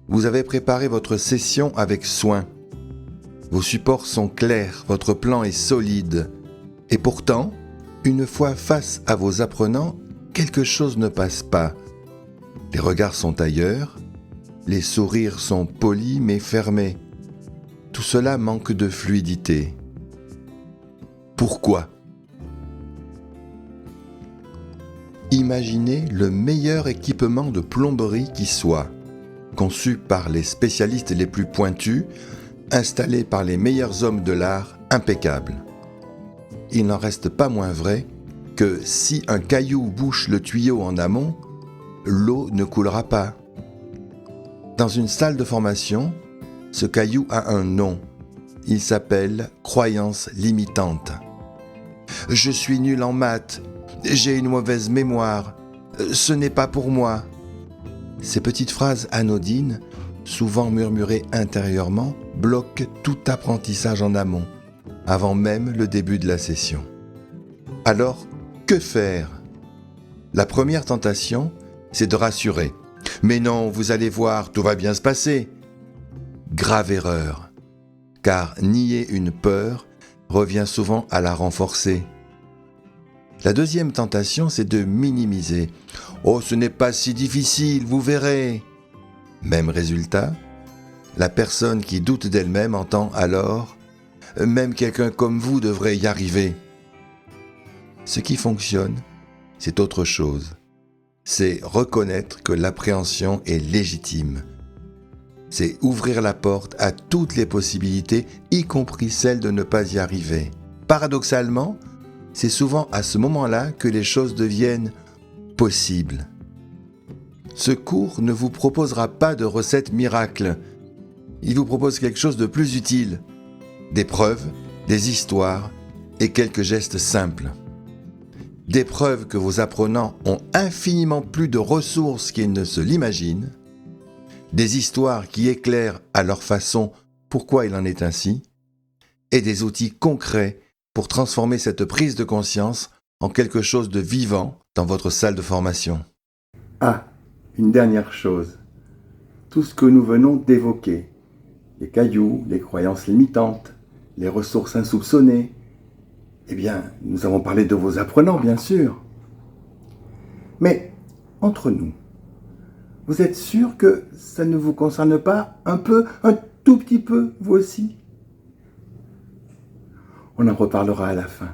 Vous avez préparé votre session avec soin. Vos supports sont clairs, votre plan est solide. Et pourtant, une fois face à vos apprenants, quelque chose ne passe pas. Les regards sont ailleurs, les sourires sont polis mais fermés. Tout cela manque de fluidité. Pourquoi ? Imaginez le meilleur équipement de plomberie qui soit, conçu par les spécialistes les plus pointus, installé par les meilleurs hommes de l'art, impeccable. Il n'en reste pas moins vrai que si un caillou bouche le tuyau en amont, l'eau ne coulera pas. Dans une salle de formation, ce caillou a un nom. Il s'appelle croyance limitante. Je suis nul en maths, j'ai une mauvaise mémoire, ce n'est pas pour moi. Ces petites phrases anodines, souvent murmurées intérieurement, bloquent tout apprentissage en amont, avant même le début de la session. Alors, que faire ? La première tentation, c'est de rassurer. Mais non, vous allez voir, tout va bien se passer. Grave erreur, car nier une peur revient souvent à la renforcer. La deuxième tentation, c'est de minimiser. Oh, ce n'est pas si difficile, vous verrez. Même résultat, la personne qui doute d'elle-même entend alors « Même quelqu'un comme vous devrait y arriver ». Ce qui fonctionne, c'est autre chose. C'est reconnaître que l'appréhension est légitime. C'est ouvrir la porte à toutes les possibilités, y compris celle de ne pas y arriver. Paradoxalement, c'est souvent à ce moment-là que les choses deviennent possibles. Ce cours ne vous proposera pas de recette miracle. Il vous propose quelque chose de plus utile. Des preuves, des histoires et quelques gestes simples. Des preuves que vos apprenants ont infiniment plus de ressources qu'ils ne se l'imaginent. Des histoires qui éclairent à leur façon pourquoi il en est ainsi. Et des outils concrets pour transformer cette prise de conscience en quelque chose de vivant dans votre salle de formation. Ah, une dernière chose. Tout ce que nous venons d'évoquer, les cailloux, les croyances limitantes, les ressources insoupçonnées, eh bien, nous avons parlé de vos apprenants, bien sûr. Mais, entre nous, vous êtes sûr que ça ne vous concerne pas un tout petit peu, vous aussi ? On en reparlera à la fin.